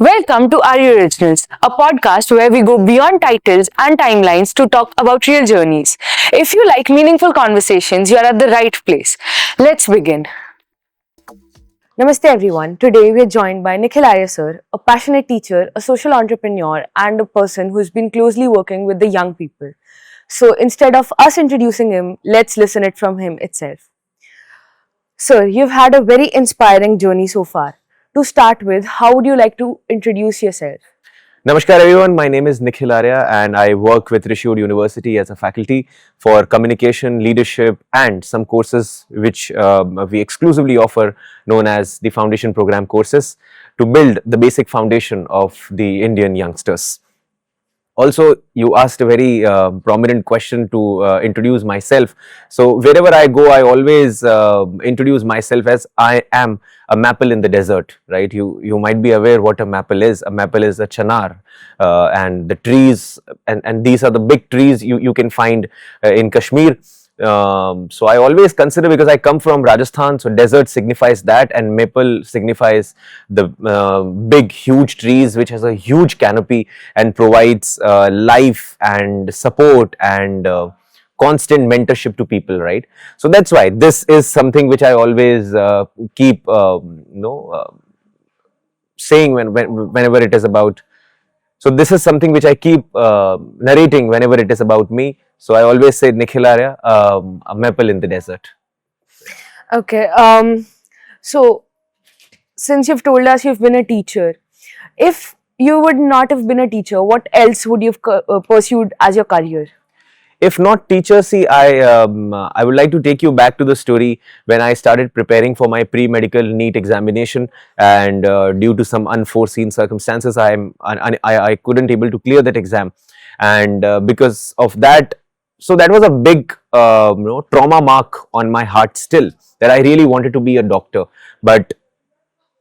Welcome to Are You Originals, a podcast where we go beyond titles and timelines to talk about real journeys. If you like meaningful conversations, you're at the right place. Let's begin. Namaste everyone. Today we are joined by Nikhil Arya sir, a passionate teacher, a social entrepreneur, and a person who's been closely working with the young people. So instead of us introducing him, let's listen it from him itself. Sir, you've had a very inspiring journey so far. To start with, how would you like to introduce yourself? Namaskar everyone, my name is Nikhil Arya and I work with Rishiyod University as a faculty for communication, leadership and some courses which we exclusively offer known as the foundation program courses to build the basic foundation of the Indian youngsters. Also, you asked a very prominent question to introduce myself. So, wherever I go, I always introduce myself as I am a maple in the desert, right? You might be aware what a maple is. A maple is a chanar, and the trees, and these are the big trees you can find in Kashmir. So I always consider, because I come from Rajasthan, so desert signifies that and maple signifies the big huge trees which has a huge canopy and provides life and support and constant mentorship to people, right? So that's why this is something which I always keep saying whenever it is about. So this is something which I keep narrating whenever it is about me. So I always say Nikhil Arya, a maple in the desert. Okay. So since you've told us you've been a teacher, if you would not have been a teacher, what else would you have pursued as your career? If not teacher, see, I would like to take you back to the story when I started preparing for my pre-medical NEET examination, and due to some unforeseen circumstances, I couldn't able to clear that exam, and because of that, so that was a big trauma mark on my heart still, that I really wanted to be a doctor, but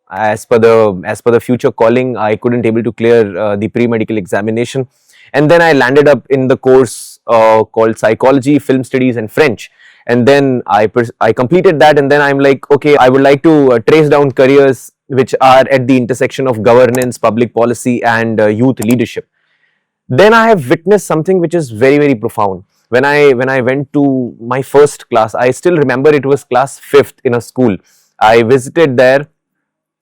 as per the future calling, I couldn't able to clear the pre-medical examination, and then I landed up in the course called psychology, film studies and French, and then I completed that, and then I'm like, okay, I would like to trace down careers which are at the intersection of governance, public policy and youth leadership. Then I have witnessed something which is very, very profound. When I went to my first class, I still remember it was class 5th in a school. I visited there,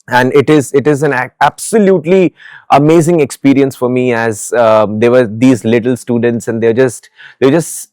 and it is an absolutely amazing experience for me, as there were these little students and they're just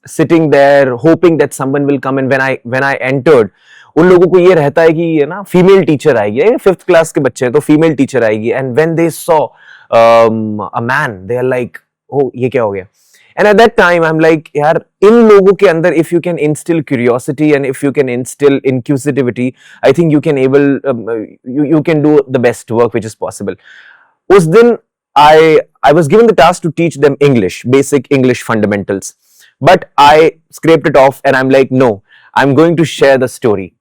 sitting there hoping that someone will come. And when I entered, उन लोगों को ये रहता है कि ये ना female teacher आएगी, 5th क्लास के बच्चे हैं तो फीमेल टीचर आएगी, and when they saw a man they are like, oh ये क्या हो गया. And at that time, I'm like, यार इन लोगों के अंदर if you can instill curiosity and if you can instill inquisitivity, I think you can you can do the best work which is possible. उस दिन I was given the task to teach them English, basic English fundamentals, but I scraped it off and I'm like, no, I'm going to share the story.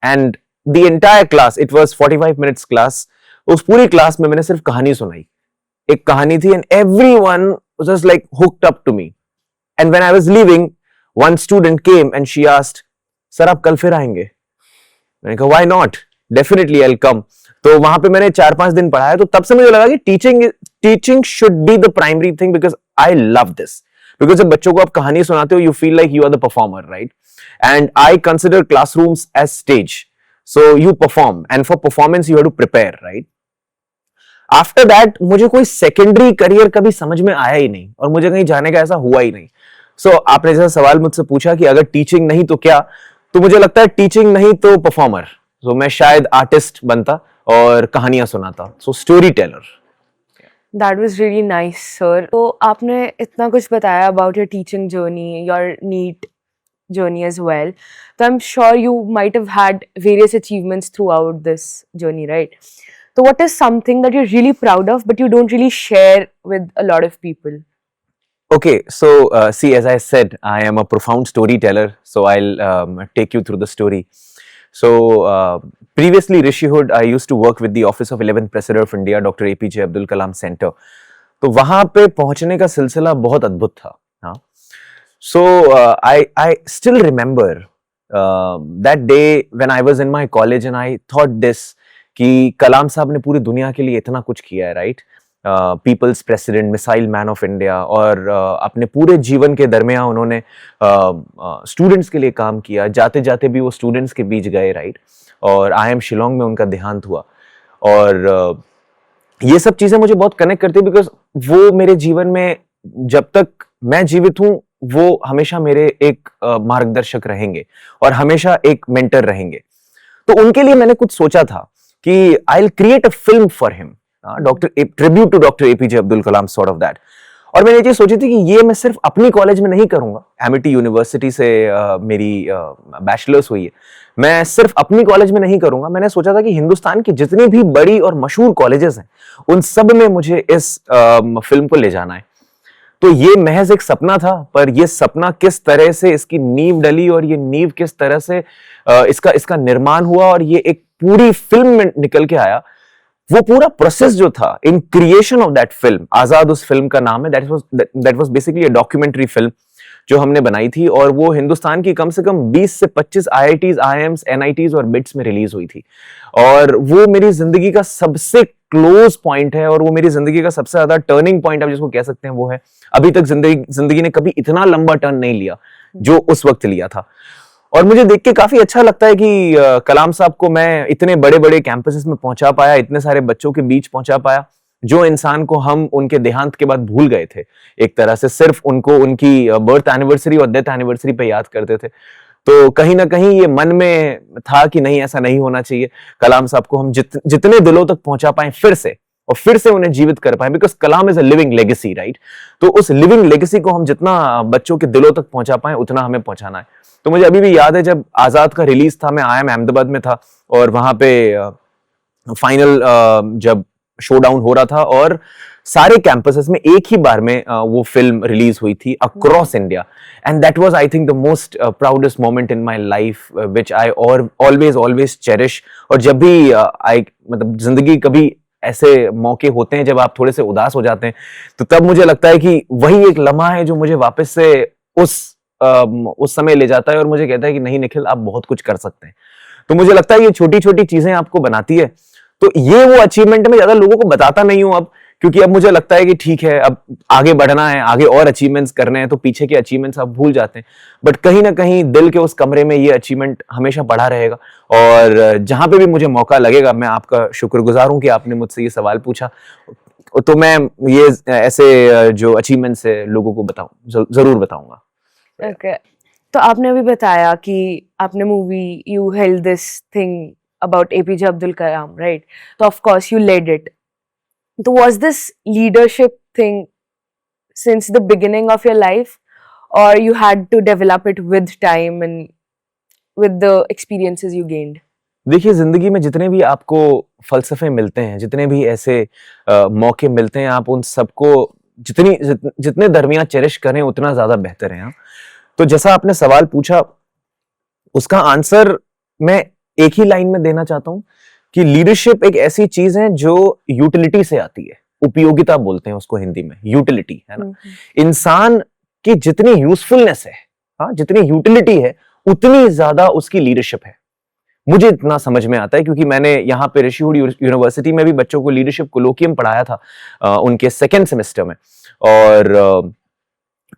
And the entire class, it was 45 minutes class, उस पूरी class में मैंने सिर्फ कहानी सुनाई. एक कहानी थी and everyone was just like hooked up to me. And when I was leaving, one student came and she asked, sir आप कल फिर आएंगे? मैंने कहा, why not? Definitely I'll come. तो वहां पे मैंने 4-5 दिन पढ़ाया, तो तब से मुझे लगा कि teaching should be the primary thing, because I love this. Because जब बच्चों को आप कहानी सुनाते हो, you feel like you are the performer, right? And I consider classrooms as stage. So you perform, and for performance you have to prepare, right? After that मुझे कोई secondary career कभी समझ में आया ही नहीं, और मुझे कहीं जाने का ऐसा हुआ ही नहीं. सो आपने जैसा सवाल मुझसे पूछा कि अगर टीचिंग नहीं तो क्या, तो मुझे लगता है टीचिंग नहीं तो परफॉर्मर. सो मैं शायद आर्टिस्ट बनता और कहानियां सुनाता. So story teller. That was really nice, sir. तो आपने इतना कुछ बताया about your teaching journey, your NEET journey as well. So I'm sure you might have had various achievements throughout this journey, right? So what is something that you're really proud of but you don't really share with a lot of people? Okay, so see, as I said, I am a profound storyteller, so I'll take you through the story. So previously Rishiyod, I used to work with the Office of 11th President of India, Dr. APJ Abdul Kalam Center. तो वहाँ पे पहुँचने का सिलसिला बहुत अद्भुत था. हाँ. So I still remember that day when I was in my college and I thought this, कि कलाम साहब ने पूरी दुनिया के लिए इतना कुछ किया है, right? People's president, missile man of India, और अपने पूरे जीवन के दरमियान उन्होंने स्टूडेंट्स के लिए काम किया, जाते जाते भी वो स्टूडेंट्स के बीच गए, राइट? और IIM शिलोंग में उनका देहांत हुआ, और ये सब चीजें मुझे बहुत कनेक्ट करती है, बिकॉज वो मेरे जीवन में जब तक मैं जीवित हूं वो हमेशा मेरे एक मार्गदर्शक रहेंगे और हमेशा एक मेंटर रहेंगे। तो उनके लिए मैंने कुछ सोचा था कि I will create a film for him, tribute to doctor APJ Abdul Kalam, sort of that. और मैंने ये चीज सोची थी कि ये मैं सिर्फ अपनी कॉलेज में नहीं करूंगा, एमिटी यूनिवर्सिटी से मेरी बैचलर्स हुई है, मैं सिर्फ अपनी कॉलेज में नहीं करूंगा। मैंने सोचा था कि हिंदुस्तान की जितनी भी बड़ी और मशहूर कॉलेजेस हैं उन सब में मुझे इस फिल्म को ले जाना है। तो ये महज एक सपना था, पर ये सपना किस तरह से इसकी नींव डली और ये नींव किस तरह से इसका निर्माण हुआ और ये एक पूरी फिल्म में निकल के आया, वो पूरा प्रोसेस जो था in creation of that film, Azad उस फिल्म का नाम है, that was basically a documentary film जो हमने बनाई थी, और वो हिंदुस्तान की कम से कम 20 से 25 IITs, IIMs, NITs और बिट्स में रिलीज हुई थी। और वो मेरी जिंदगी का सबसे क्लोज पॉइंट है, और वो मेरी जिंदगी का सबसे ज्यादा टर्निंग पॉइंट आप जिसको कह सकते हैं वो है। अभी तक जिंदगी ने कभी इतना लंबा टर्न नहीं लिया जो उस वक्त लिया था। और मुझे देख के काफी अच्छा लगता है कि कलाम साहब को मैं इतने बड़े बड़े कैंपसेस में पहुंचा पाया, इतने सारे बच्चों के बीच पहुंचा पाया, जो इंसान को हम उनके देहांत के बाद भूल गए थे एक तरह से, सिर्फ उनको उनकी बर्थ एनिवर्सरी और डेथ एनिवर्सरी पे याद करते थे। तो कहीं ना कहीं ये मन में था कि नहीं, ऐसा नहीं होना चाहिए, कलाम साहब को हम जितने दिलों तक पहुंचा पाए फिर से, और फिर से उन्हें जीवित कर पाए, because Kalam is a living legacy, right? तो उस लिविंग लेगेसी को हम जितना बच्चों के दिलों तक पहुंचा पाए उतना हमें पहुंचाना है। तो मुझे अभी भी याद है जब आजाद का रिलीज था, मैं IIM अहमदाबाद में था, और वहां पे फाइनल जब शो डाउन हो रहा था और सारे कैंपसेस में एक ही बार में वो फिल्म रिलीज हुई थी across India, and that was I think the most proudest moment in my life which I always cherish. और जब भी मतलब जिंदगी कभी ऐसे मौके होते हैं जब आप थोड़े से उदास हो जाते हैं, तो तब मुझे लगता है कि वही एक लम्हा है जो मुझे वापस से उस समय ले जाता है और मुझे कहता है कि नहीं निखिल, आप बहुत कुछ कर सकते हैं। तो मुझे लगता है ये छोटी छोटी चीजें आपको बनाती है। तो ये वो अचीवमेंट में ज्यादा लोगों को बताता नहीं हूं अब, क्योंकि अब मुझे लगता है कि ठीक है, अब आगे बढ़ना है, आगे और अचीवमेंट्स करने हैं, तो पीछे के अचीवमेंट्स आप भूल जाते हैं। बट कहीं ना कहीं दिल के उस कमरे में ये अचीवमेंट हमेशा पड़ा रहेगा, और जहां पे भी मुझे मौका लगेगा, मैं आपका शुक्रगुजार हूं कि आपने मुझसे ये सवाल पूछा, तो मैं ये ऐसे जो अचीवमेंट्स है लोगों को जरूर बताऊंगा। Okay. तो आपने अभी बताया कि आपने movie you held this thing about APJ Abdul Kalam, right? तो of course you led it. तो was this leadership thing since the beginning of your life, or you had to develop it with time and with the experiences you gained? देखिए, जिंदगी में जितने भी आपको फलसफे मिलते हैं, जितने भी ऐसे मौके मिलते हैं, आप उन सबको जितने दरमियान चेरिश करें उतना ज्यादा बेहतर है। तो जैसा आपने सवाल पूछा, उसका आंसर मैं एक ही लाइन में देना चाहता हूं कि लीडरशिप एक ऐसी चीज है जो यूटिलिटी से आती है, उपयोगिता बोलते हैं उसको हिंदी में, यूटिलिटी, है ना? इंसान की जितनी यूजफुलनेस है, हाँ, जितनी यूटिलिटी है, उतनी ज्यादा उसकी लीडरशिप है। मुझे इतना समझ में आता है क्योंकि मैंने यहाँ पे ऋषिहुड यूनिवर्सिटी में भी बच्चों को लीडरशिप कोलोकियम पढ़ाया था उनके 2nd सेमेस्टर में, और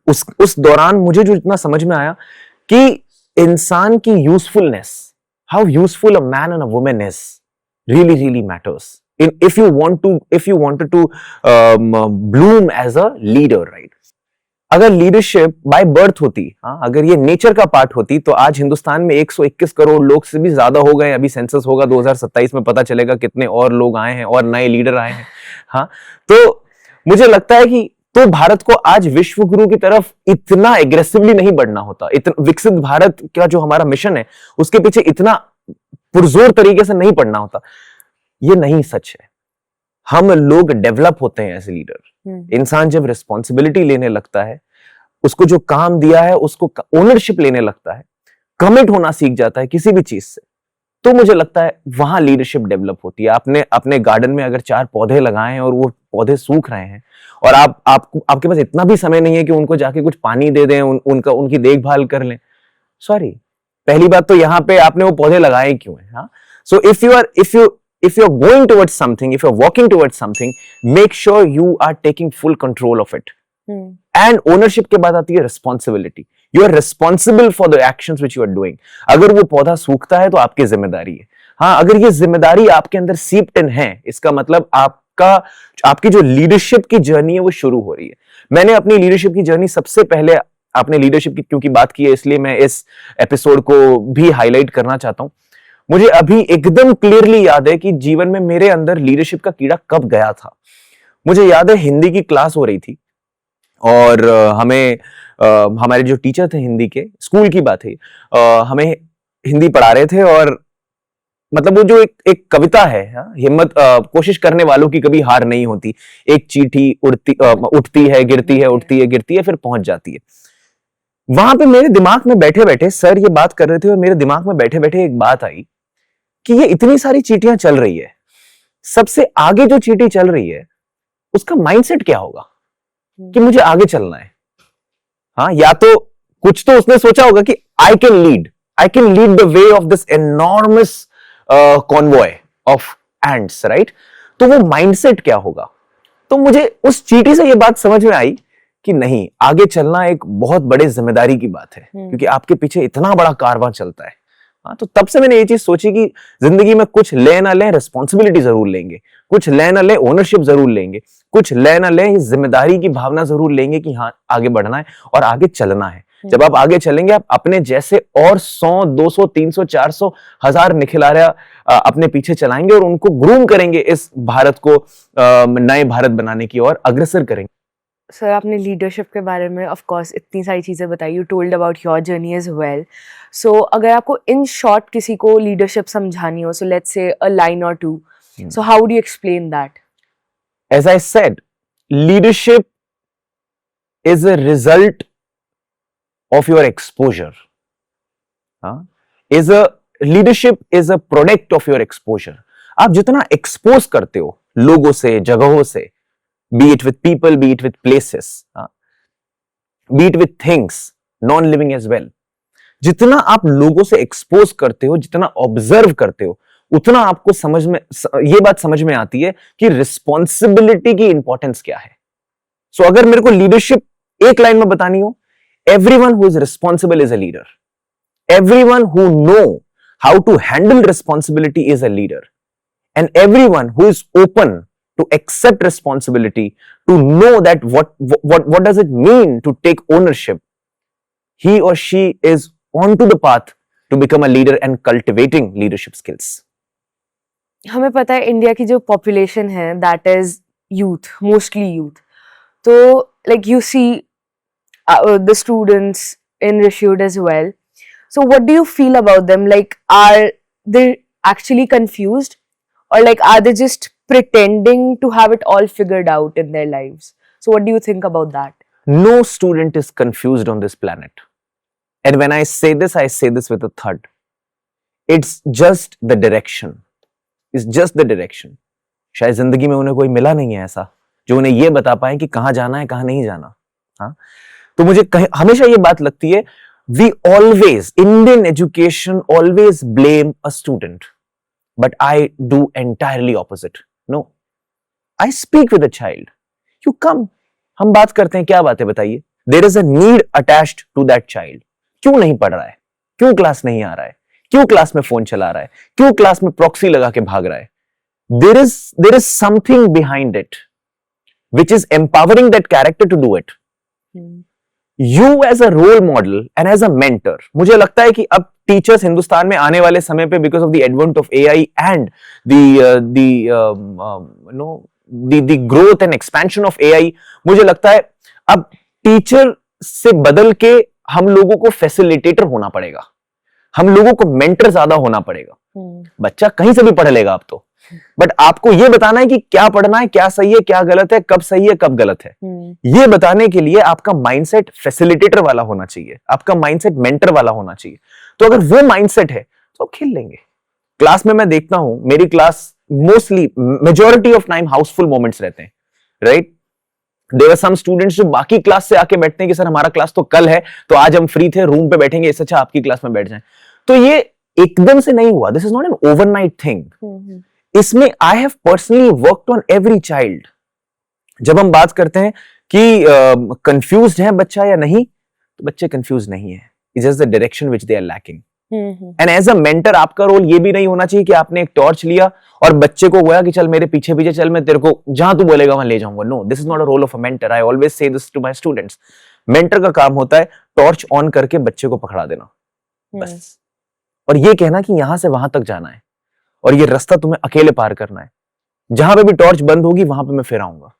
उस दौरान मुझे जो इतना समझ में आया कि इंसान की usefulness, how useful a man and a woman is, really matters if you wanted to bloom as a leader, right? अगर लीडरशिप बाय बर्थ होती, हाँ, अगर ये नेचर का पार्ट होती, तो आज हिंदुस्तान में 121 करोड़ लोग से भी ज्यादा हो गए। अभी सेंसस होगा 2027 में, पता चलेगा कितने और लोग आए हैं और नए लीडर आए हैं। हाँ, तो मुझे लगता है कि तो भारत को आज विश्व गुरु की तरफ इतना एग्रेसिवली नहीं बढ़ना होता, इतना विकसित भारत का जो हमारा मिशन है उसके पीछे इतना पुरजोर तरीके से नहीं पढ़ना होता। ये नहीं सच है। हम लोग डेवलप होते हैं एज ए लीडर। इंसान जब रिस्पॉन्सिबिलिटी लेने लगता है, उसको जो काम दिया है उसको ओनरशिप लेने लगता है, कमिट होना सीख जाता है किसी भी चीज से, तो मुझे लगता है वहां लीडरशिप डेवलप होती है। आपने अपने गार्डन में अगर 4 पौधे लगाए हैं और वो पौधे सूख रहे हैं और आपके पास इतना भी समय नहीं है कि उनको जाके कुछ पानी दे दें, उनकी देखभाल कर लें, सॉरी, पहली बात तो यहाँ पे आपने वो पौधे लगाए क्यों है? हाँ, so if you if you're going towards something, if you're walking towards something, make sure you are taking full control of it. And ownership के बाद आती है responsibility. You are responsible for the actions which you are doing. अगर वो पौधा सूखता है तो आपकी जिम्मेदारी है. हाँ, अगर ये जिम्मेदारी आपके अंदर seeped in है, इसका मतलब आपकी जो लीडरशिप की जर्नी है वो शुरू हो रही है. मैंने अपनी लीडरशिप की जर्नी सबसे पहले, आपने लीडरशिप की क्योंकि बात की है इसलिए मैं इस एपिसोड को भी हाईलाइट करना चाहता हूं. मुझे अभी एकदम क्लियरली याद है कि जीवन में मेरे अंदर लीडरशिप का कीड़ा कब गया था. मुझे याद है हिंदी की क्लास हो रही थी और हमें हमारे जो टीचर थे हिंदी के, स्कूल की बात है, हमें हिंदी पढ़ा रहे थे और मतलब वो जो एक कविता है, हिम्मत, कोशिश करने वालों की कभी हार नहीं होती. एक चींटी उठती है, गिरती है, उठती है, गिरती है, फिर पहुंच जाती है. वहां पे मेरे दिमाग में बैठे बैठे सर ये बात कर रहे थे और मेरे दिमाग में बैठे बैठे एक बात आई कि ये इतनी सारी चींटियां चल रही है, सबसे आगे जो चींटी चल रही है उसका माइंडसेट क्या होगा कि मुझे आगे चलना है. हाँ, या तो कुछ तो उसने सोचा होगा कि I can lead the way of this enormous convoy of ends, right. तो वो माइंडसेट क्या होगा. तो मुझे उस चींटी से ये बात समझ में आई कि नहीं, आगे चलना एक बहुत बड़े जिम्मेदारी की बात है क्योंकि आपके पीछे इतना बड़ा कारवां चलता है. हाँ, तो तब से मैंने ये चीज सोची कि जिंदगी में कुछ ले ना ले, रिस्पॉन्सिबिलिटी जरूर लेंगे, कुछ ले ना ले, ओनरशिप जरूर लेंगे, कुछ ले ना ले, जिम्मेदारी की भावना जरूर लेंगे कि हाँ आगे बढ़ना है और आगे चलना है. जब आप आगे चलेंगे, आप अपने जैसे और 100, 200, 300, 400, 1000 निखिलारा अपने पीछे चलाएंगे और उनको ग्रूम करेंगे, इस भारत को नए भारत बनाने की ओर अग्रसर करेंगे. सर, आपने लीडरशिप के बारे में ऑफ कोर्स इतनी सारी चीज़ें बताई, you told about your journey as well. So अगर आपको इन शॉर्ट किसी को लीडरशिप समझानी हो, so let's say a line or two, so how do you explain that? As I said, leadership is a result of your exposure. Leadership is a product of your exposure. आप जितना expose करते हो लोगों से, जगहों से, be it with people, be it with places, be it with things, non-living as well. जितना आप लोगों से एक्सपोज करते हो, जितना ऑब्जर्व करते हो, उतना आपको ये बात समझ में आती है कि रिस्पॉन्सिबिलिटी की इंपॉर्टेंस क्या है. सो अगर मेरे को लीडरशिप एक लाइन में बतानी हो, everyone who is responsible is a leader. Everyone who know how to handle responsibility is a leader. And everyone who is open to accept responsibility, to know that what does it mean to take ownership, he or she is onto the path to become a leader and cultivating leadership skills. हमें पता है India की जो population है that is youth, mostly youth. तो like you see the students in Rishud as well. So what do you feel about them? Like, are they actually confused, or like are they just pretending to have it all figured out in their lives? So what do you think about that? No student is confused on this planet. And when I say this with a thud. It's just the direction. It's just the direction. शायद जिंदगी में उन्हें कोई मिला नहीं है ऐसा जो उन्हें ये बता पाए कि कहां जाना है, कहां नहीं जाना. हाँ, तो मुझे हमेशा ये बात लगती है, we always, Indian education always blame a student. But I do entirely opposite. No, I speak with a child. You come, हम बात करते हैं, क्या बात है बताइए. There is a need attached to that child. क्यों नहीं पढ़ रहा है, क्यों क्लास नहीं आ रहा है, क्यों क्लास में फोन चला रहा है, क्यों क्लास में प्रॉक्सी लगा के भाग रहा है. There is something behind it which is empowering that character to do it. You as a role model and as a mentor, मुझे लगता है कि अब टीचर्स हिंदुस्तान में आने वाले समय पे, because of the advent of AI and the growth and expansion of AI, मुझे लगता है अब टीचर से बदल के हम लोगों को फैसिलिटेटर होना पड़ेगा, हम लोगों को मेंटर ज्यादा होना पड़ेगा. बच्चा कहीं से भी पढ़ लेगा आप तो, बट आपको ये बताना है कि क्या पढ़ना है, क्या सही है, क्या गलत है, कब सही है, कब गलत है. ये बताने के लिए आपका माइंडसेट फैसिलिटेटर वाला होना चाहिए, आपका माइंडसेट मेंटर वाला होना चाहिए. तो अगर वो माइंडसेट है तो आप खेल लेंगे. क्लास में मैं देखता हूं, मेरी class mostly majority of time housefull moments रहते हैं, right. There are some students जो बाकी क्लास से आके बैठते हैं कि सर हमारा क्लास तो कल है, तो आज हम फ्री थे, रूम पे बैठेंगे, इससे अच्छा आपकी क्लास में बैठ जाएं. तो ये एकदम से नहीं हुआ. This is not an overnight thing. इसमें I have personally worked on every child. जब हम बात करते हैं कि कंफ्यूज्ड है बच्चा या नहीं, तो बच्चे कंफ्यूज नहीं है. It's just the direction which they are lacking. And as a mentor आपका रोल ये भी नहीं होना चाहिए कि आपने एक टॉर्च लिया और बच्चे को बोला कि चल मेरे पीछे पीछे चल, मैं तेरे को जहां तू बोलेगा वहां ले जाऊंगा. No, this is not a role of a mentor. I always say this to my students. Mentor का काम होता है टॉर्च ऑन करके बच्चे को पकड़ा देना, बस. और ये कहना कि यहां से वहां तक जाना है और ये रास्ता तुम्हें अकेले पार करना है. जहां पे भी टॉर्च बंद होगी वहां पे मैं फिर आऊंगा.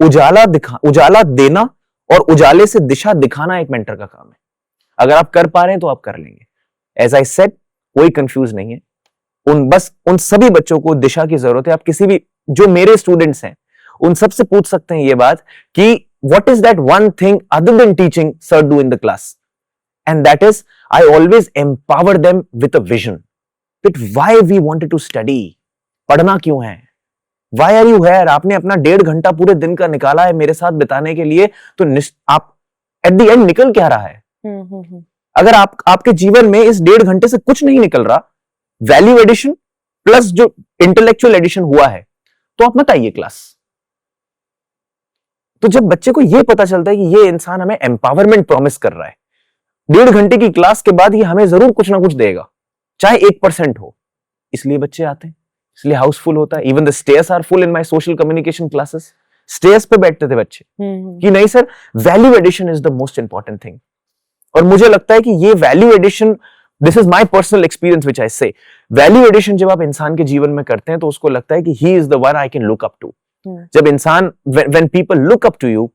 उजाला देना और उजाले से दिशा दिखाना एक मेंटर का काम है. अगर आप कर पा रहे हैं तो आप कर लेंगे. एज आई सेड, कोई कंफ्यूज नहीं है. उन सभी बच्चों को दिशा की जरूरत है. आप किसी भी जो मेरे स्टूडेंट्स हैं उन सबसे पूछ सकते हैं ये बात कि what is that one thing other than teaching sir do in the class. And that is I always empower them with a vision. That why we wanted to study. पढ़ना क्यों है? Why are you here? आपने अपना 1.5 घंटा पूरे दिन का निकाला है मेरे साथ बिताने के लिए, तो आप एट द एंड निकल क्या रहा है? अगर आपके जीवन में इस 1.5 घंटे से कुछ नहीं निकल रहा, वैल्यू एडिशन प्लस जो इंटेलेक्चुअल एडिशन हुआ है, तो आप मत आइए क्लास. तो जब बच्चे को यह पता चलता है कि ये इंसान हमें एम्पावरमेंट प्रॉमिस कर रहा है, 1.5 घंटे की क्लास के बाद ये हमें जरूर कुछ ना कुछ देगा, चाहे 1% हो, इसलिए बच्चे आते हैं, इसलिए हाउसफुल होता है. Even the stairs are full in my social communication classes. Stairs पे बैठते थे बच्चे कि नहीं sir, value addition is the most important thing. और मुझे लगता है कि ये value addition, this is my personal experience which I say, value addition जब आप इंसान के जीवन में करते हैं तो उसको लगता है कि he is the one I can look up to. जब इंसान, when people look up to you,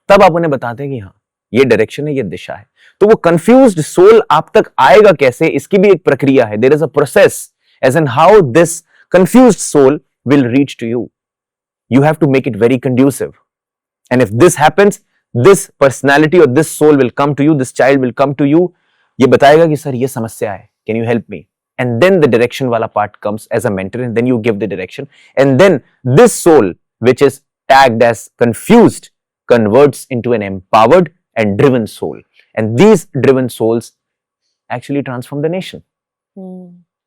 तब आप उन्हें बताते हैं कि हाँ ये डायरेक्शन है, ये दिशा है. तो वो कंफ्यूज्ड सोल आप तक आएगा कैसे, इसकी भी एक प्रक्रिया है. There is a process as in how this confused soul will reach to you. You have to make it very conducive. And if this happens, this personality or this soul will come to you, this child will come to you. ये बताएगा कि sir ये समस्या है, can you help me? And then the direction वाला part comes as a mentor, and then you give the direction. And then this soul, which is tagged as confused, converts into an empowered and driven soul. And these driven souls actually transform the nation.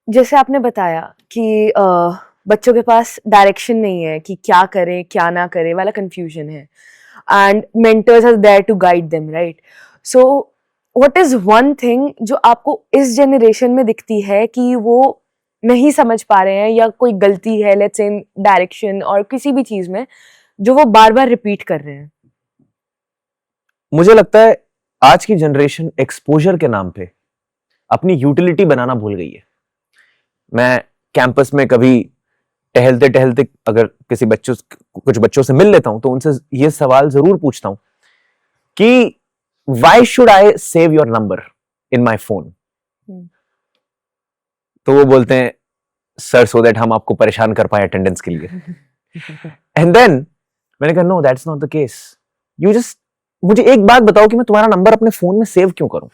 जैसे आपने बताया कि बच्चों के पास direction नहीं है कि क्या करें क्या ना करें वाला कंफ्यूजन है, and mentors are there to guide them, right? So what is one thing जो आपको इस जनरेशन में दिखती है कि वो नहीं समझ पा रहे हैं, या कोई गलती है लेट्स से इन डायरेक्शन और किसी भी चीज में, जो वो बार बार रिपीट कर रहे हैं? मुझे लगता है आज की जनरेशन एक्सपोजर के नाम पे अपनी यूटिलिटी बनाना भूल गई है. मैं कैंपस में कभी टहलते टहलते अगर कुछ बच्चों से मिल लेता हूं तो उनसे ये सवाल जरूर पूछता हूं कि why should I save your number in my phone? तो वो बोलते हैं सर सो दैट हम आपको परेशान कर पाए अटेंडेंस के लिए. एंड देन मैंने कहा no, that's not the case. You just मुझे एक बात बताओ कि मैं तुम्हारा नंबर अपने फोन में सेव क्यों करूं?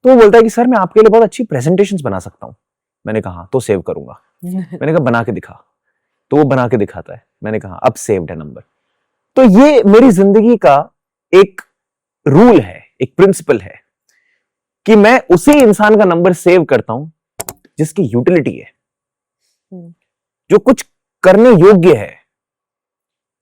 तो वो बोलता है कि सर मैं आपके लिए बहुत अच्छी प्रेजेंटेशंस बना सकता हूं. मैंने कहा तो सेव करूंगा. मैंने कहा बना के दिखा. तो वो बना के दिखाता है. मैंने कहा अब सेव्ड है नंबर. तो ये मेरी जिंदगी का एक रूल है, एक प्रिंसिपल है कि मैं उसी इंसान का नंबर सेव करता हूं जिसकी यूटिलिटी है, जो कुछ करने योग्य है.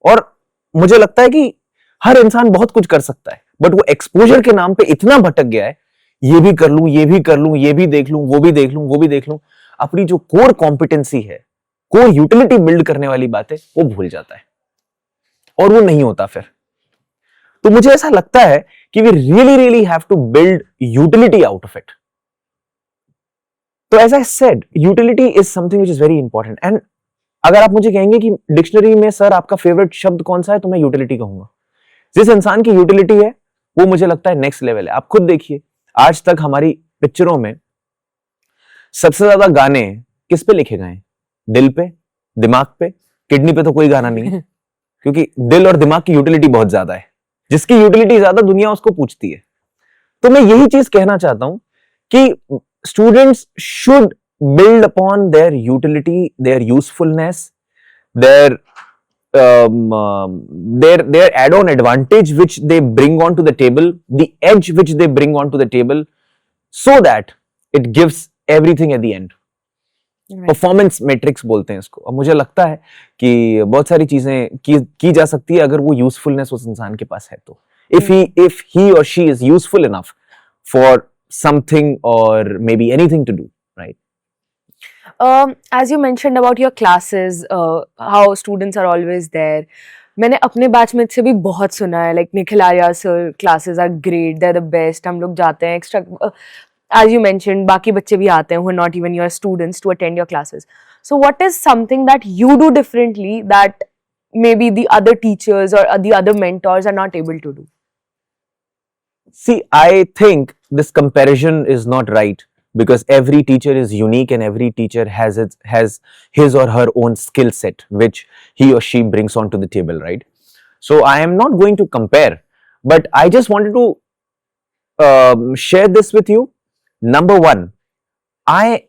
और मुझे लगता है कि हर इंसान बहुत कुछ कर सकता है, बट वो एक्सपोजर के नाम पे इतना भटक गया है, ये भी कर लूं, ये भी कर लूं, ये भी देख लूं, वो भी देख लूं, वो भी देख लूं, अपनी जो कोर कॉम्पिटेंसी है, कोर यूटिलिटी बिल्ड करने वाली बात है, वो भूल जाता है और वो नहीं होता फिर. तो मुझे ऐसा लगता है कि we really have to build utility out of it. तो as I said, utility is something which is very important. And अगर आप मुझे कहेंगे कि डिक्शनरी में सर आपका फेवरेट शब्द कौन सा है, तो मैं यूटिलिटी कहूंगा. जिस इंसान की यूटिलिटी है वो मुझे लगता है नेक्स्ट लेवल है. आप खुद देखिए, आज तक हमारी पिक्चरों में सबसे ज्यादा गाने किस पे लिखे गए हैं? दिल पे, दिमाग पे. किडनी पे तो कोई गाना नहीं है क्योंकि दिल और दिमाग की यूटिलिटी बहुत ज्यादा है. जिसकी यूटिलिटी ज्यादा दुनिया उसको पूछती है. तो मैं यही चीज कहना चाहता हूं कि students should build upon their utility, their usefulness, their add-on advantage which they bring onto the table, the edge which they bring onto the table, so that it gives everything at the end. Performance matrix बोलते हैं इसको। और मुझे लगता है कि बहुत सारी चीजें की जा सकती है अगर वो यूजफुलनेस उस इंसान के पास है तो। if he or she is useful enough for something or maybe anything to do, right? As you mentioned about your classes, how students are always there. मैंने अपने बैचमेट से भी बहुत सुना है, like Nikhil Arya sir classes are great, they're the best. हम लोग जाते हैं extra, as you mentioned, बाकी बच्चे भी आते हैं who are not even your students to attend your classes. So what is something that you do differently that maybe the other teachers or the other mentors are not able to do? See, I think this comparison is not right because every teacher is unique and every teacher has his or her own skill set which he or she brings onto the table, right? So I am not going to compare, but I just wanted to share this with you. Number one, I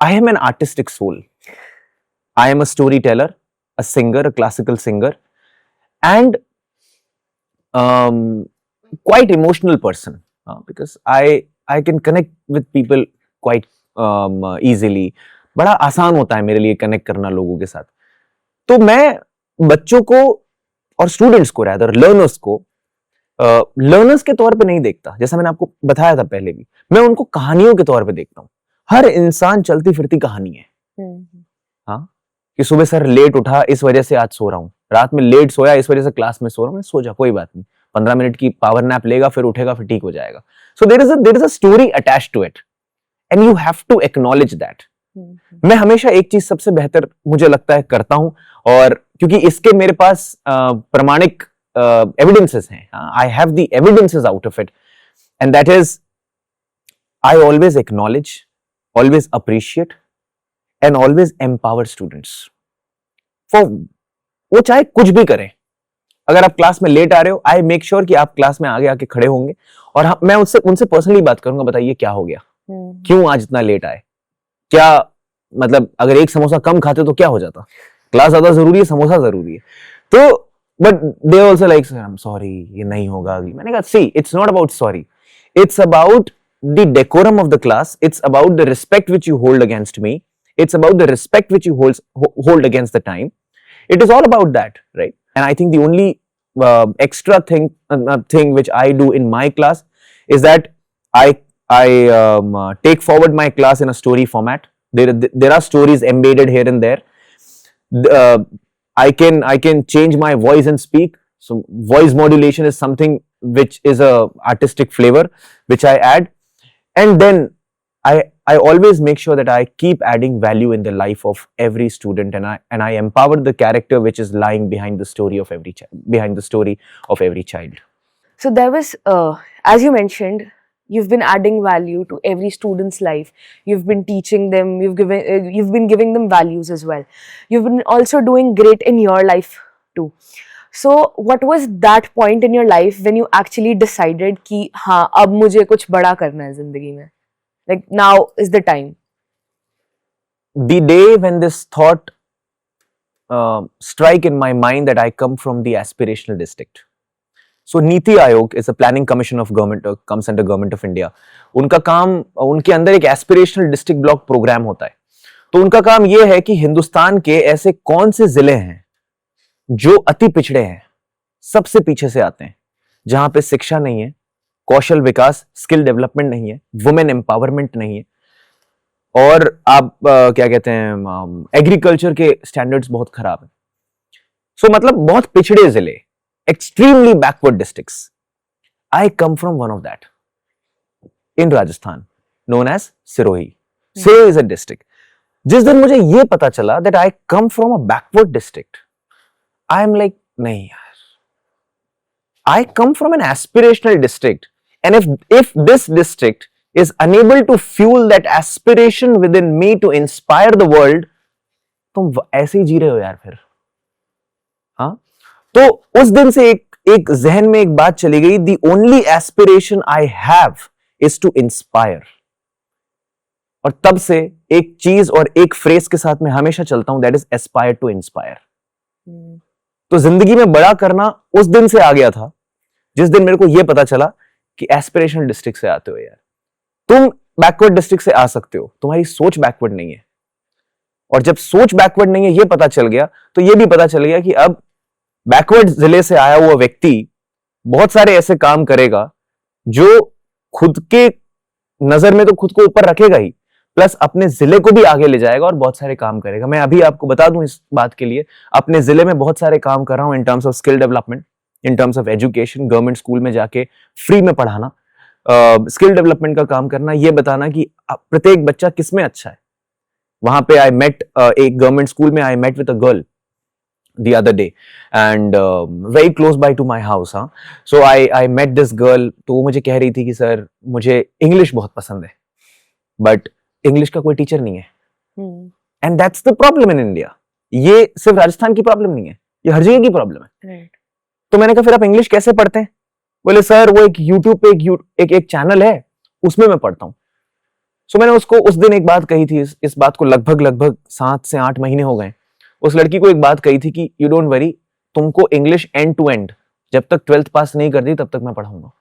am an artistic soul. I am a storyteller, a singer, a classical singer, and quite emotional person because I can connect with people quite easily. बड़ा आसान होता है मेरे लिए connect करना लोगों के साथ। तो मैं बच्चों को और स्टूडेंट्स को rather लर्नर्स को लर्नर्स के तौर पे नहीं देखता, जैसा मैंने आपको बताया था पहले भी। मैं उनको कहानियों के तौर पे देखता हूँ। हर इंसान चलती फिरती कहानी है। हाँ, कि सुबह सर लेट उठा इस वजह से आज सो रहा हूँ, रात में लेट सोया इस वजह से क्लास में सो रहा हूँ। सो जा, कोई बात नहीं, 15 मिनट की पावर नैप लेगा, फिर उठेगा, फिर ठीक हो जाएगा। So there is a story attached to it and you have to acknowledge that. मैं हमेशा एक चीज सबसे बेहतर मुझे लगता है करता हूं, और क्योंकि इसके मेरे पास प्रमाणिक एविडेंसेस हैं, I have the evidences out of it, and that is I always acknowledge, always appreciate and always empower students for, वो चाहे कुछ भी करें। अगर आप क्लास में लेट आ रहे हो, आई मेक श्योर कि आप क्लास में आगे आके खड़े होंगे और मैं उनसे पर्सनली बात करूंगा, बताइए क्या हो गया, क्यों आज इतना लेट आए, क्या मतलब अगर एक समोसा कम खाते तो क्या हो जाता, क्लास ज्यादा जरूरी है, समोसा जरूरी है। तो but they also like I am sorry, ये नहीं होगा अगली। मैंने कहा see, it's not about sorry, it's about the decorum of the class, it's about the respect which you hold against me, it's about the respect which you hold against the time. It is all about that, right? And I think the only extra thing which I do in my class is that I take forward my class in a story format. There are stories embedded here and there. I can change my voice and speak. So voice modulation is something which is a artistic flavor which I add, and then I always make sure that I keep adding value in the life of every student, and I empower the character which is lying behind the story of every child. So there was, as you mentioned, you've been adding value to every student's life. You've been teaching them. You've been giving them values as well. You've been also doing great in your life too. So what was that point in your life when you actually decided कि हाँ अब मुझे कुछ बड़ा करना है जिंदगी में? Like now is the time. The day when this thought strike in my mind that I come from the aspirational district. So Niti Aayog is a planning commission of government, comes under government of India. उनका काम, उनके अंदर एक aspirational district block program होता है। तो उनका काम ये है कि हिंदुस्तान के ऐसे कौन से जिले हैं जो अति पिछड़े हैं, सबसे पीछे से आते हैं, जहां पे शिक्षा नहीं है, कौशल विकास, स्किल डेवलपमेंट नहीं है, वुमेन एम्पावरमेंट नहीं है, और आप क्या कहते हैं, एग्रीकल्चर के स्टैंडर्ड्स बहुत खराब है। सो मतलब बहुत पिछड़े जिले, extremely backward districts. I come from one of that in Rajasthan, known as Sirohi. Sirohi is a district. जिस दिन मुझे ये पता चला that I come from a backward district, I am like नहीं यार, I come from an aspirational district, and if this district is unable to fuel that aspiration within me to inspire the world, तुम ऐसे ही जी रहे हो यार फिर। हाँ, तो उस दिन से एक जहन में एक बात चली गई, the only aspiration I have is to inspire। और तब से एक चीज और एक फ्रेज के साथ मैं हमेशा चलता हूं, that is aspire to inspire। तो जिंदगी में बड़ा करना उस दिन से आ गया था जिस दिन मेरे को यह पता चला कि एस्पिरेशनल डिस्ट्रिक्ट से आते हो यार, तुम बैकवर्ड डिस्ट्रिक्ट से आ सकते हो, तुम्हारी सोच बैकवर्ड नहीं है, और जब सोच बैकवर्ड नहीं है ये पता चल गया, तो ये भी पता चल गया कि अब बैकवर्ड जिले से आया हुआ व्यक्ति बहुत सारे ऐसे काम करेगा जो खुद के नजर में तो खुद को ऊपर रखेगा ही, प्लस अपने जिले को भी आगे ले जाएगा और बहुत सारे काम करेगा। मैं अभी आपको बता दूं इस बात के लिए, अपने जिले में बहुत सारे काम कर रहा हूं in terms of skill development, in terms of education, government school में जाके फ्री में पढ़ाना, स्किल डेवलपमेंट का काम करना, ये बताना कि प्रत्येक बच्चा किस में अच्छा है। वहां पे आई मेट एक गवर्नमेंट स्कूल में I met with a girl the other day and very close by to my house, so I met this girl। तो वो मुझे कह रही थी कि सर मुझे इंग्लिश बहुत पसंद है बट इंग्लिश का कोई टीचर नहीं है, and that's the problem in India. ये सिर्फ राजस्थान की प्रॉब्लम नहीं है, ये हर जगह की प्रॉब्लम है। तो मैंने कहा फिर आप इंग्लिश कैसे पढ़ते हैं? बोले सर वो एक यूट्यूब पे एक चैनल है उसमें मैं पढ़ता हूँ। सो मैंने उसको उस दिन एक बात कही थी, इस बात को लगभग 7 से 8 महीने हो गए। उस लड़की को एक बात कही थी कि यू डोंट वरी, तुमको इंग्लिश एंड टू एंड जब तक 12th पास नहीं कर दी तब तक मैं पढ़ाऊंगा।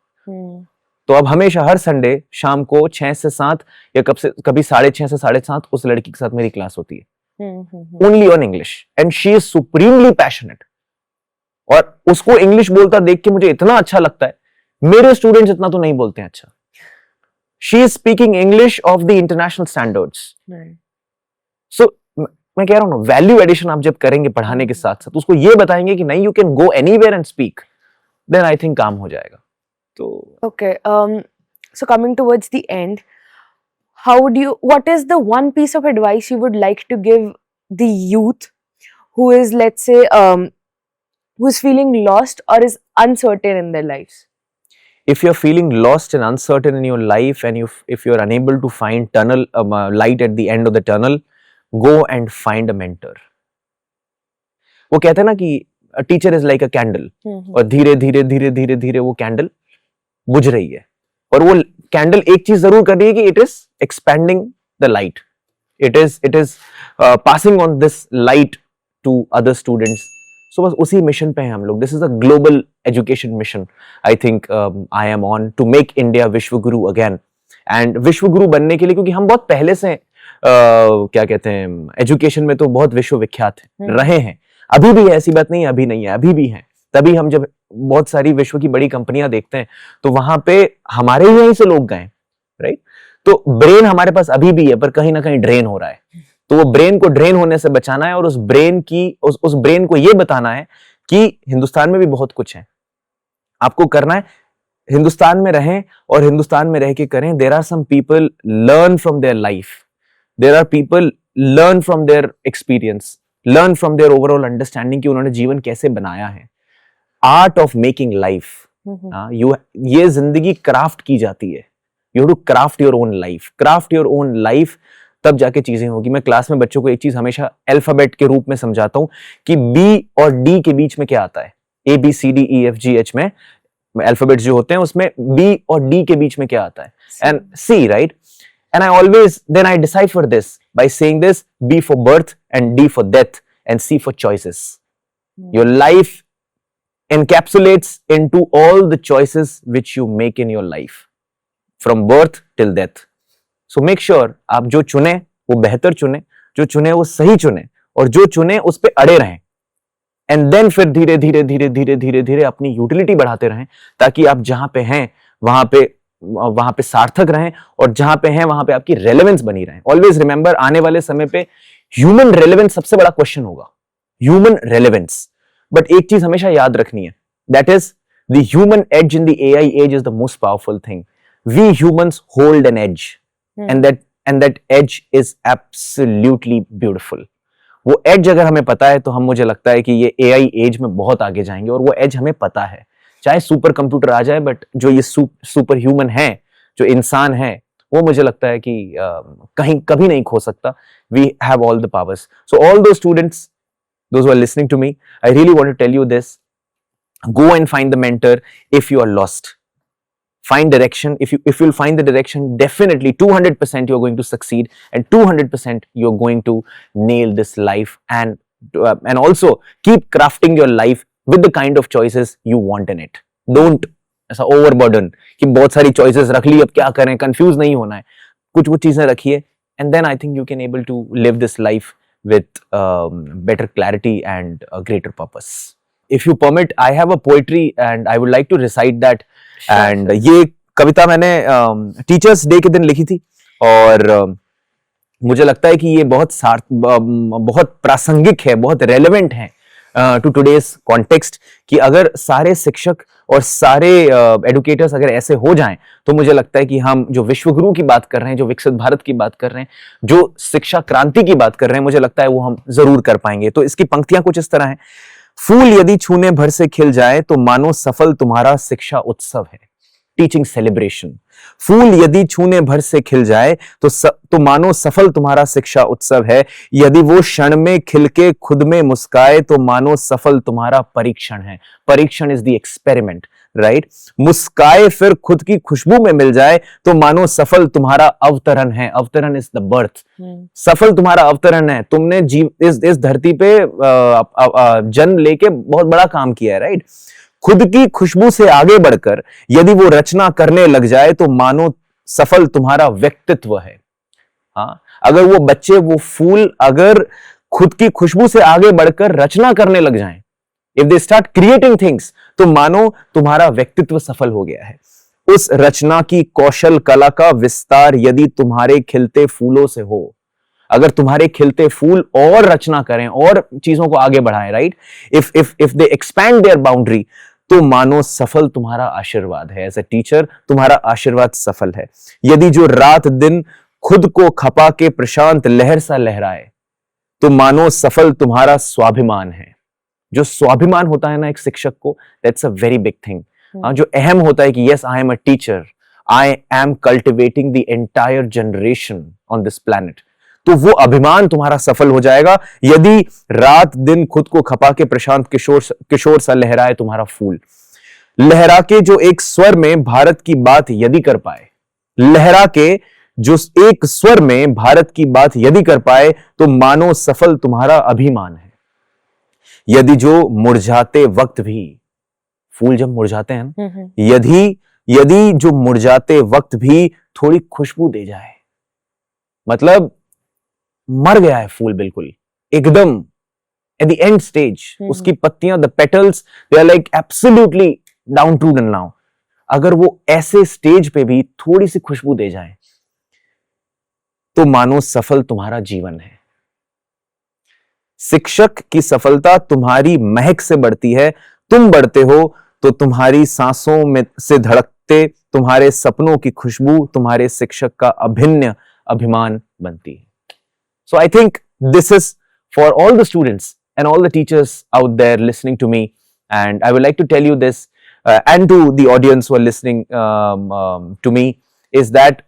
तो अब हमेशा हर संडे शाम को 6 से 7 या कभी 6:30 से 7:30 उस लड़की के साथ मेरी क्लास होती है, only on English, and she is supremely passionate. और उसको इंग्लिश बोलता देख के मुझे इतना अच्छा लगता है, मेरे स्टूडेंट्स इतना तो नहीं बोलते हैं अच्छा। She is speaking English of the international standards. So मैं कह रहा हूं ना, वैल्यू एडिशन आप जब करेंगे पढ़ाने के साथ साथ, उसको ये बताएंगे कि नहीं, you can go anywhere and speak, then I think काम हो जाएगा। तो okay, so coming towards the end, what is the one piece of advice you would like to give the youth who is, let's say, who's feeling lost or is uncertain in their lives? if you're feeling lost and uncertain in your life and if you're unable to find light at the end of the tunnel, go and find a mentor। वो कहते हैं ना कि a teacher is like a candle, और धीरे धीरे धीरे धीरे धीरे वो कैंडल बुझ रही है, और वो कैंडल एक चीज जरूर कर रही है कि it is expanding the light, it is passing on this light to other students. So बस उसी मिशन पे हैं हम लोग। This is a global education mission I think I am on, to make India vishwa guru again. And विश्व गुरु बनने के लिए, क्योंकि हम बहुत पहले से क्या कहते हैं, एजुकेशन में तो बहुत विश्वविख्यात रहे हैं, अभी भी है, ऐसी बात नहीं है अभी नहीं है, अभी भी है। तभी हम जब बहुत सारी विश्व की बड़ी कंपनियां देखते हैं तो वहां पे हमारे ही यहीं से लोग गए, राइट। तो ब्रेन हमारे पास अभी भी है, पर कहीं ना कहीं ड्रेन हो रहा है। तो वो ब्रेन को ड्रेन होने से बचाना है, और उस ब्रेन को ये बताना है कि हिंदुस्तान में भी बहुत कुछ है, आपको करना है, हिंदुस्तान में रहें और हिंदुस्तान में रह के करें। There are some people learn from their life, there are people learn from their experience, learn from their overall understanding कि उन्होंने जीवन कैसे बनाया है। आर्ट ऑफ मेकिंग लाइफ, ये जिंदगी क्राफ्ट की जाती है। You have to craft your own life, craft your own life, तब जाके चीजें होगी। मैं क्लास में बच्चों को एक चीज हमेशा अल्फाबेट के रूप में समझाता हूं कि बी और डी के बीच में क्या आता है। ABCDEFGH में अल्फाबेट्स जो होते हैं उसमें बी और डी के बीच में क्या आता है, and see, right. And I always, then I decipher this by saying this: B for birth and D for death and C for choices. Your life encapsulates into all the choices which you make in your life from birth till death. So make sure आप जो चुने वो बेहतर चुने, जो चुने वो सही चुने, और जो चुने उस पे अड़े रहें। एंड देन फिर धीरे धीरे धीरे धीरे धीरे धीरे अपनी यूटिलिटी बढ़ाते रहें, ताकि आप जहां पे हैं वहां पे सार्थक रहें, और जहां पे हैं वहां पे आपकी रेलेवेंस बनी रहे। ऑलवेज रिमेंबर, आने वाले समय पे ह्यूमन रेलेवेंस सबसे बड़ा क्वेश्चन होगा, ह्यूमन रेलेवेंस। बट एक चीज हमेशा याद रखनी है, that is the human edge in the AI age is the most powerful thing. We humans hold an edge, and that edge is absolutely beautiful. वो एज अगर हमें पता है तो मुझे लगता है कि ये AI एज में बहुत आगे जाएंगे, और वो एज हमें पता है। चाहे सुपर कंप्यूटर आ जाए, बट जो ये सुपर ह्यूमन है, जो इंसान है, वो मुझे लगता है कि कहीं कभी नहीं खो सकता। We have all the powers. So all those students, those who are listening to me, I really want to tell you this: go and find the mentor if you are lost. Find direction. If you'll find the direction, definitely 200% you're going to succeed, and 200% you're going to nail this life, and also keep crafting your life with the kind of choices you want in it. Don't ऐसा overburden कि बहुत सारी choices रख ली, अब क्या करें, confuse नहीं होना है। कुछ चीजें रखिए, and then I think you can able to live this life with better clarity and a greater purpose. If you permit, I have a poetry and I would like to recite that. And ये कविता मैंने teachers day के दिन लिखी थी और मुझे लगता है कि ये बहुत प्रासंगिक है, बहुत रेलेवेंट है टू टुडेज कॉन्टेक्स्ट कि अगर सारे शिक्षक और सारे एडुकेटर्स अगर ऐसे हो जाएं तो मुझे लगता है कि हम जो विश्वगुरु की बात कर रहे हैं, जो विकसित भारत की बात कर रहे हैं, जो शिक्षा क्रांति की बात कर रहे हैं, मुझे लगता है वो हम जरूर कर पाएंगे। तो इसकी पंक्तियां कुछ इस तरह हैं। फूल यदि छूने भर से खिल जाए तो मानो सफल तुम्हारा शिक्षा उत्सव है, टीचिंग सेलिब्रेशन। फूल यदि छूने भर से खिल जाए तो मानो सफल तुम्हारा शिक्षा उत्सव है। यदि वो क्षण में खिलके खुद में मुस्काए तो मानो सफल तुम्हारा परीक्षण है। परीक्षण इज द एक्सपेरिमेंट, राइट। मुस्काए फिर खुद की खुशबू में मिल जाए तो मानो सफल तुम्हारा अवतरण है। अवतरण इज द बर्थ। सफल तुम्हारा अवतरण है। तुमने इस धरती पे जन्म लेके बहुत बड़ा काम किया है, राइट। खुद की खुशबू से आगे बढ़कर यदि वो रचना करने लग जाए तो मानो सफल तुम्हारा व्यक्तित्व है। हाँ, अगर वो बच्चे, वो फूल अगर खुद की खुशबू से आगे बढ़कर रचना करने लग जाएं, if they start creating things, तो मानो तुम्हारा व्यक्तित्व सफल हो गया है। उस रचना की कौशल कला का विस्तार यदि तुम्हारे खिलते फूलों से हो, अगर तुम्हारे खिलते फूल और रचना करें और चीजों को आगे बढ़ाएं, right, if they expand there boundary, तो मानो सफल तुम्हारा आशीर्वाद है। एज ए टीचर तुम्हारा आशीर्वाद सफल है। यदि जो रात दिन खुद को खपा के प्रशांत लहर सा लहराए तो मानो सफल तुम्हारा स्वाभिमान है। जो स्वाभिमान होता है ना एक शिक्षक को, that's a very big thing. जो अहम होता है कि yes, I am a teacher, I am cultivating the entire generation on this planet, तो वो अभिमान तुम्हारा सफल हो जाएगा। यदि रात दिन खुद को खपा के प्रशांत किशोर सा लहराए तुम्हारा फूल। लहरा के जो एक स्वर में भारत की बात यदि कर पाए, लहरा के जो एक स्वर में भारत की बात यदि कर पाए तो मानो सफल तुम्हारा अभिमान है। यदि जो मुरझाते वक्त भी, फूल जब मुरझाते हैं ना, यदि जो मुरझाते वक्त भी थोड़ी खुशबू दे जाए, मतलब मर गया है फूल बिल्कुल एकदम एट द एंड स्टेज, उसकी पत्तियां, the petals, they are like absolutely down टूडन नाउ, अगर वो ऐसे स्टेज पे भी थोड़ी सी खुशबू दे जाए तो मानो सफल तुम्हारा जीवन है। शिक्षक की सफलता तुम्हारी महक से बढ़ती है। तुम बढ़ते हो तो तुम्हारी सांसों में से धड़कते तुम्हारे सपनों की खुशबू तुम्हारे शिक्षक का अभिन्न अभिमान बनती है। So I think this is for all the students and all the teachers out there listening to me, and I would like to tell you this and to the audience who are listening to me, is that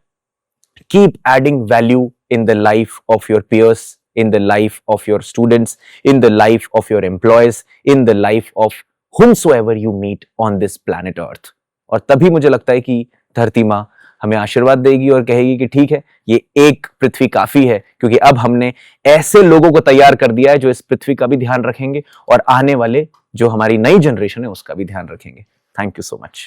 keep adding value in the life of your peers, in the life of your students, in the life of your employees, in the life of whomsoever you meet on this planet Earth. और तभी मुझे लगता है कि धरती माँ हमें आशीर्वाद देगी और कहेगी कि ठीक है, ये एक पृथ्वी काफी है, क्योंकि अब हमने ऐसे लोगों को तैयार कर दिया है जो इस पृथ्वी का भी ध्यान रखेंगे और आने वाले जो हमारी नई जनरेशन है उसका भी ध्यान रखेंगे। Thank you so much.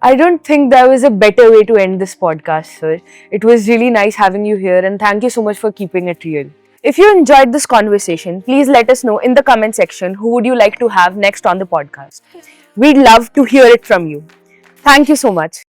I don't think there was a better way to end this podcast, sir. It was really nice having you here, and thank you so much for keeping it real. If you enjoyed this conversation, please let us know in the comment section who would you like to have next on the podcast. We'd love to hear it from you. Thank you so much.